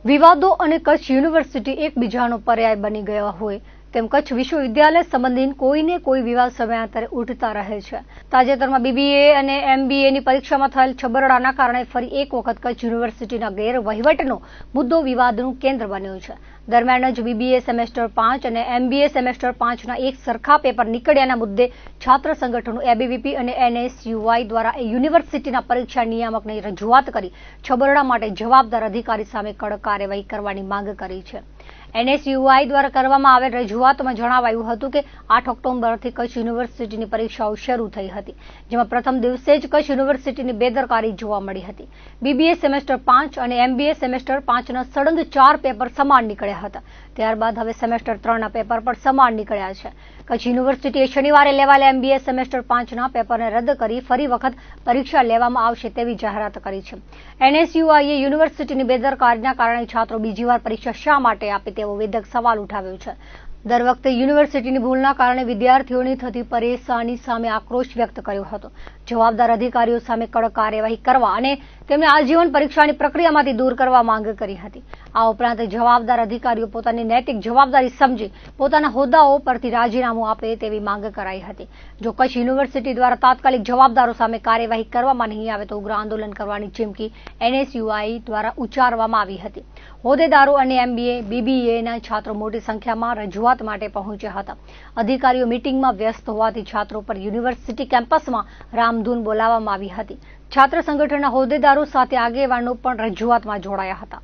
વિવાદો અને કચ્છ યુનિવર્સિટી એકબીજાનો પર્યાય બની ગયા હોય તેમ કચ્છ વિશ્વવિદ્યાલય સંબંધિત કોઈને કોઈ વિવાદ સમયાંતરે ઉઠતા રહે છે। તાજેતરમાં બીબીએ અને એમબીએની પરીક્ષામાં થયેલ છબરડાના કારણે ફરી એક વખત કચ્છ યુનિવર્સિટીના ગેરવહીવટનો મુદ્દો વિવાદનું કેન્દ્ર બન્યો છે। દરમિયાન જ બીબીએ સેમેસ્ટર 5 અને એમબીએ સેમેસ્ટર 5ના એક સરખા પેપર નીકળ્યાના મુદ્દે છાત્ર સંગઠનો એબીવીપી અને એનએસયુઆઈ દ્વારા યુનિવર્સિટીના પરીક્ષા નિયામકને રજૂઆત કરી છબરડા માટે જવાબદાર અધિકારી સામે કડક કાર્યવાહી કરવાની માંગ કરી છે। એનએસયુઆઈ દ્વારા કરવામાં આવેલ રજૂઆતમાં જણાવાયું હતું કે 8 ઓક્ટોબરથી કચ્છ યુનિવર્સિટીની પરીક્ષાઓ શરૂ થઈ હતી, જેમાં પ્રથમ દિવસે જ કચ્છ યુનિવર્સિટીની બેદરકારી જોવા મળી હતી। બીબીએ સેમેસ્ટર 5 અને એમબીએ સેમેસ્ટર 5ના સળંગ 4 પેપર સમાન નીકળ્યા હતા। ત્યારબાદ હવે સેમેસ્ટર 3ના પેપર પણ સમાન નીકળ્યા છે। કચ્છ યુનિવર્સિટીએ શનિવારે લેવાયેલા એમબીએ સેમેસ્ટર 5ના પેપરને રદ કરી ફરી વખત પરીક્ષા લેવામાં આવશે તેવી જાહેરાત કરી છે। એનએસયુઆઈએ યુનિવર્સિટીની બેદરકારીના કારણે છાત્રો બીજી વાર પરીક્ષા શા માટે આપે તેવો વેધક સવાલ ઉઠાવ્યો છે। દર વખતે યુનિવર્સિટીની ભૂલના કારણે વિદ્યાર્થીઓની થતી પરેશાની સામે આક્રોશ વ્યક્ત કર્યો હતો। જવાબદાર અધિકારીઓ સામે કડક કાર્યવાહી કરવા અને તેમને આજીવન પરીક્ષાની પ્રક્રિયામાંથી દૂર કરવા માંગ કરી હતી। આ ઉપરાંત જવાબદાર અધિકારીઓ પોતાની નૈતિક જવાબદારી સમજી પોતાના હોદ્દાઓ પરથી રાજીનામું આપે તેવી માંગ કરાઈ હતી। જો કચ્છ યુનિવર્સિટી દ્વારા તાત્કાલિક જવાબદારો સામે કાર્યવાહી કરવામાં નહીં આવે તો ઉગ્ર આંદોલન કરવાની ચીમકી એનએસયુઆઈ દ્વારા ઉચ્ચારવામાં આવી હતી। હોદ્દેદારો અને એમબીએ બીબીએના છાત્રો મોટી સંખ્યામાં રજૂઆત માટે પહોંચ્યા હતા। અધિકારીઓ મીટિંગમાં વ્યસ્ત હોવાથી છાત્રો પર યુનિવર્સિટી કેમ્પસમાં રામધૂન બોલાવવામાં આવી હતી। છાત્ર સંગઠનના હોદ્દેદારો સાથે આગેવાનો પણ રજૂઆતમાં જોડાયા હતા।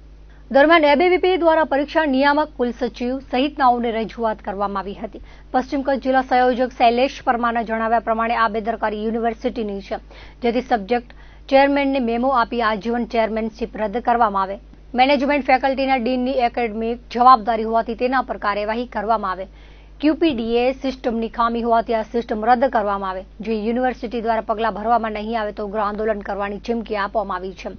દરમિયાન એબીવીપી દ્વારા પરીક્ષા નિયામક, કુલસચિવ સહિતનાઓને રજૂઆત કરવામાં આવી હતી। પશ્ચિમ કચ્છ જિલ્લા સંયોજક શૈલેષ પરમારના જણાવ્યા પ્રમાણે આ બેદરકારી યુનિવર્સિટીની છે, જેથી સબ્જેક્ટ ચેરમેનને મેમો આપી આજીવન ચેરમેનશીપ રદ કરવામાં આવે। મેનેજમેન્ટ ફેકલ્ટીના ડીનની એકેડેમિક જવાબદારી હોવાથી તેના પર કાર્યવાહી કરવામાં આવે। ક્યુપીડીએ સિસ્ટમની ખામી હોવાથી આ સિસ્ટમ રદ કરવામાં આવે। જો યુનિવર્સિટી દ્વારા પગલાં ભરવામાં નહીં આવે તો ઉગ્ર આંદોલન કરવાની ચીમકી આપવામાં આવી છે।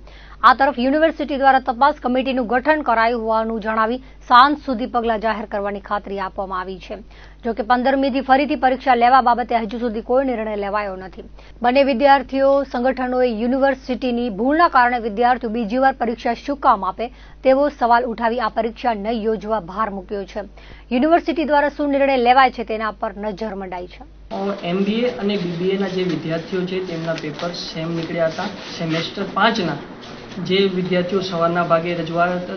આ તરફ યુનિવર્સિટી દ્વારા તપાસ કમિટીનું ગઠન કરાયું હોવાનું જણાવી સાંજ સુધી પગલાં જાહેર કરવાની ખાતરી આપવામાં આવી છે। જો કે 15મીથી ફરીથી પરીક્ષા લેવા બાબતે હજુ સુધી કોઈ નિર્ણય લેવાયો નથી। બંને વિદ્યાર્થીઓ સંગઠનોએ યુનિવર્સિટીની ભૂલના કારણે વિદ્યાર્થીઓ બીજી વાર પરીક્ષા શું કામ આપે તેવો સવાલ ઉઠાવી આ પરીક્ષા ન યોજવા ભાર મૂક્યો છે। યુનિવર્સિટી દ્વારા શું નિર્ણય લેવાય છે તેના પર નજર મંડાઈ છે। એમબીએ અને બીબીએના જે વિદ્યાર્થીઓ છે તેમના પેપર સેમ નીકળ્યા હતા। સેમેસ્ટર 5ના જે વિદ્યાર્થીઓ સવારના ભાગે રજૂઆત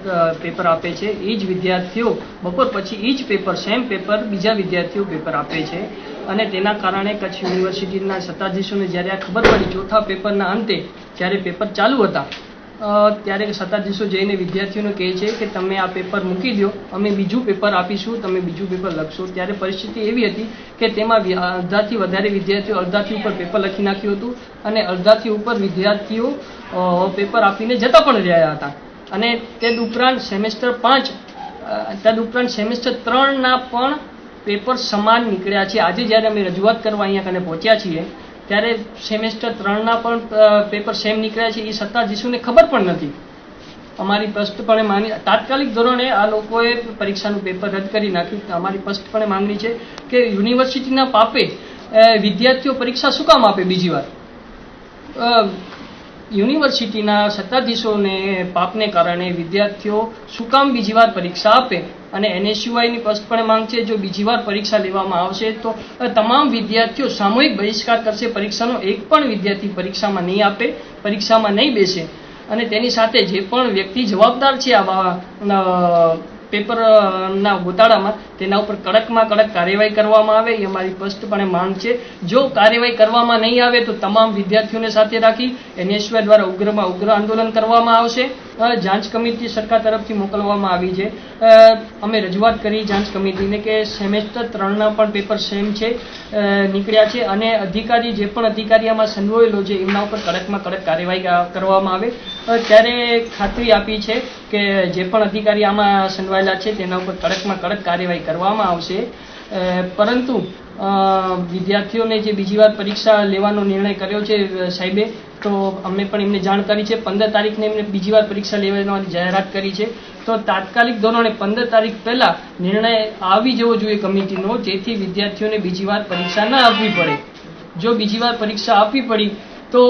પેપર આપે છે એ જ વિદ્યાર્થીઓ બપોર પછી એ જ પેપર સેમ પેપર બીજા વિદ્યાર્થીઓ પેપર આપે છે અને તેના કારણે કચ્છ યુનિવર્સિટીના સત્તાધીશોને જ્યારે આ ખબર પડી ચોથા પેપરના અંતે જ્યારે પેપર ચાલુ હતા ત્યારે સત્તાધીશો જઈને વિદ્યાર્થીઓને કહે છે કે તમે આ પેપર મૂકી દો, અમે બીજું પેપર આપીશું, તમે બીજું પેપર લખશો। ત્યારે પરિસ્થિતિ એવી હતી કે તેમાં અડધાથી વધારે વિદ્યાર્થીઓ અડધાથી ઉપર પેપર લખી નાખ્યું હતું અને અડધાથી ઉપર વિદ્યાર્થીઓ પેપર આપીને જતા પણ રહ્યા હતા। અને તે ઉપરાંત સેમેસ્ટર 3ના પણ પેપર સમાન નીકળ્યા છે। આજે જ્યારે અમે રજૂઆત કરવા અહીંયા કને પહોંચ્યા છીએ ત્યારે સેમેસ્ટર 3ના પણ પેપર સેમ નીકળ્યા છે, એ સત્તાધીશોને ખબર પણ નથી। અમારી સ્પષ્ટપણે માંગણી તાત્કાલિક ધોરણે આ લોકોએ પરીક્ષાનું પેપર રદ કરી નાખ્યું। અમારી સ્પષ્ટપણે માંગણી છે કે યુનિવર્સિટીના પાપે વિદ્યાર્થીઓ પરીક્ષા શું કામ આપે બીજી વાર? યુનિવર્સિટીના સત્તાધીશોને પાપને કારણે વિદ્યાર્થીઓ શું કામ બીજી વાર પરીક્ષા આપે? અને એનએસયુઆઈની સ્પષ્ટપણે માંગ છે જો બીજી વાર પરીક્ષા લેવામાં આવશે તો તમામ વિદ્યાર્થીઓ સામૂહિક બહિષ્કાર કરશે। પરીક્ષાનો એક પણ વિદ્યાર્થી પરીક્ષામાં નહીં આપે, પરીક્ષામાં નહીં બેસે અને તેની સાથે જે પણ વ્યક્તિ જવાબદાર છે આ પેપરના ગોટાળામાં તેના ઉપર કડકમાં કડક કાર્યવાહી કરવામાં આવે એ અમારી સ્પષ્ટપણે માંગ છે। જો કાર્યવાહી કરવામાં નહીં આવે તો તમામ વિદ્યાર્થીઓને સાથે રાખી એનએસયુઆઈ દ્વારા ઉગ્રમાં ઉગ્ર આંદોલન કરવામાં આવશે। જાંચ કમિટી સરકાર તરફથી મોકલવામાં આવી છે। અમે રજૂઆત કરી જાંચ કમિટીને કે સેમેસ્ટર 3ના પણ પેપર સેમ છે નીકળ્યા છે અને અધિકારી જે પણ અધિકારી આમાં સંડોવાયેલો છે એમના ઉપર કડકમાં કડક કાર્યવાહી કરવામાં આવે। ત્યારે ખાતરી આપી છે કે જે પણ અધિકારી આમાં સંડોવાયેલા છે તેના ઉપર કડકમાં કડક કાર્યવાહી કરવામાં આવશે। પરંતુ વિદ્યાર્થીઓને જે બીજી વાર પરીક્ષા લેવાનો નિર્ણય કર્યો છે સાહેબે, તો અમે પણ એમને જાણ કરી છે। 15 તારીખને એમને બીજી વાર પરીક્ષા લેવાની જાહેરાત કરી છે, તો તાત્કાલિક ધોરણે 15 તારીખ પહેલા નિર્ણય આવી જવો જોઈએ કમિટીનો, જેથી વિદ્યાર્થીઓને બીજી વાર પરીક્ષા ન આપવી પડે। જો બીજી વાર પરીક્ષા આપવી પડી તો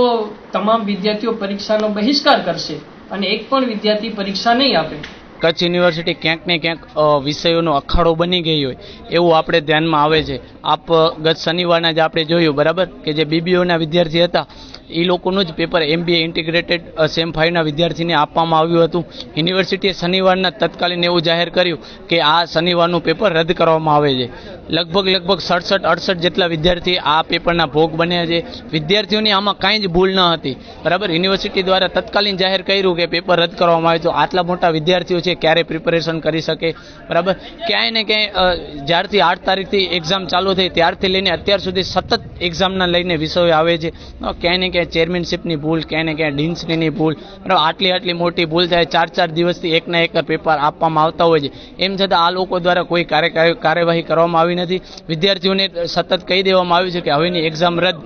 તમામ વિદ્યાર્થીઓ પરીક્ષાનો બહિષ્કાર કરશે અને એક પણ વિદ્યાર્થી પરીક્ષા નહીં આપે। કચ્છ યુનિવર્સિટી ક્યાંક ને ક્યાંક વિષયોનો અખાડો બની ગઈ હોય એવું આપણે ધ્યાનમાં આવે છે. આપ ગત શનિવારના જ આપણે જોયું બરાબર કે જે બીબીઓના વિદ્યાર્થી હતા એ લોકોનું જ પેપર MBA ઇન્ટિગ્રેટેડ સેમ 5ના વિદ્યાર્થીને આપવામાં આવ્યું હતું. યુનિવર્સિટીએ શનિવારના તત્કાલીન એવું જાહેર કર્યું કે આ શનિવારનું પેપર રદ કરવામાં આવે છે. લગભગ 67-68 જેટલા વિદ્યાર્થી આ પેપરના ભોગ બન્યા છે. વિદ્યાર્થીઓની આમાં કાંઈ જ ભૂલ ન હતી બરાબર. યુનિવર્સિટી દ્વારા તત્કાલીન જાહેર કર્યું કે પેપર રદ કરવામાં આવે તો આટલા મોટા વિદ્યાર્થીઓ છે ક્યારે પ્રિપેરેશન કરી શકે બરાબર. ક્યાંય ને ક્યાંય જ્યારથી 8 તારીખથી એક્ઝામ ચાલુ થઈ ત્યારથી લઈને અત્યાર સુધી સતત એક્ઝામના લઈને વિષયો આવે છે. ક્યાંય ને ક્યાંય ચેરમેનશીપની ભૂલ, ક્યાંય ને ક્યાંય ડીન્સની ભૂલ બરાબર. આટલી મોટી ભૂલ થાય 4 દિવસથી એકના એક પેપર આપવામાં આવતા હોય છે. એમ છતાં આ લોકો દ્વારા કોઈ કાર્યવાહી કરવામાં આવી નથી. વિદ્યાર્થીઓને સતત કહી દેવામાં આવ્યું છે કે હવેની એક્ઝામ રદ.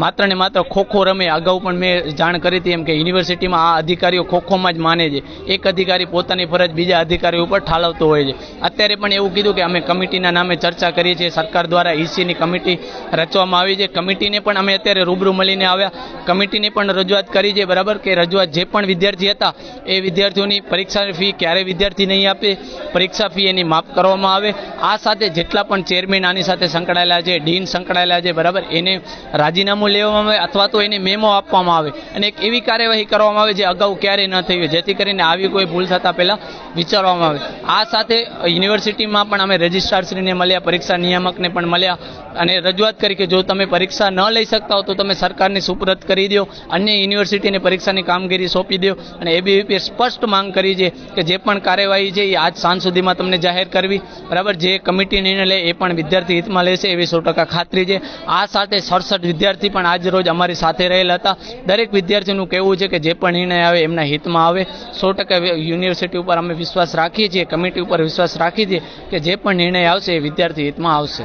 માત્ર ને માત્ર ખોખો રમે. અગાઉ પણ મેં જાણ કરી હતી એમ કે યુનિવર્સિટીમાં આ અધિકારીઓ ખોખોમાં જ માને છે. એક અધિકારી પોતાની ફરજ બીજા અધિકારીઓ ઉપર ઠાલવતો હોય છે. અત્યારે પણ એવું કીધું કે અમે કમિટીના નામે ચર્ચા કરીએ છીએ. સરકાર દ્વારા ECની કમિટી રચવામાં આવી છે. કમિટીને પણ અમે અત્યારે રૂબરૂ મળીને આવ્યા. કમિટીને પણ રજૂઆત કરી છે બરાબર કે રજૂઆત જે પણ વિદ્યાર્થી હતા એ વિદ્યાર્થીઓની પરીક્ષા ફી ક્યારે વિદ્યાર્થી નહીં આપે, પરીક્ષા ફી એની માફ કરવામાં આવે. આ સાથે જેટલા પણ ચેરમેન આની સાથે સંકળાયેલા છે, ડીન સંકળાયેલા છે બરાબર, એને રાજીનામું લેવામાં આવે અથવા તો એને મેમો આપવામાં આવે અને એક એવી કાર્યવાહી કરવામાં આવે જે અગાઉ ક્યારેય ન થઈ હોય, જેથી કરીને આવી કોઈ ભૂલ થતા પહેલા વિચારવામાં આવે. આ સાથે યુનિવર્સિટીમાં પણ અમે રજિસ્ટ્રારશ્રીને મળ્યા, પરીક્ષા નિયામકને પણ મળ્યા અને રજૂઆત કરી કે જો તમે પરીક્ષા ન લઈ શકતા હો તો તમે સરકારની સુપરત કરી દો, અન્ય યુનિવર્સિટીને પરીક્ષાની કામગીરી સોંપી દો. અને ABVPએ સ્પષ્ટ માંગ કરી છે કે જે પણ કાર્યવાહી છે એ આજ સાંજ સુધીમાં તમને જાહેર કરવી બરાબર. જે કમિટી નિર્ણય લે એ પણ વિદ્યાર્થી હિતમાં લેશે એવી 100% ખાતરી છે. આ સાથે 67 વિદ્યાર્થી પણ આજ રોજ અમારી સાથે રહેલા હતા. દરેક વિદ્યાર્થીનું કહેવું છે કે જે પણ નિર્ણય આવે એમના હિતમાં આવે. 100% યુનિવર્સિટી ઉપર અમે વિશ્વાસ રાખીએ છીએ, કમિટી ઉપર વિશ્વાસ રાખીએ છીએ કે જે પણ નિર્ણય આવશે એ વિદ્યાર્થી હિતમાં આવશે.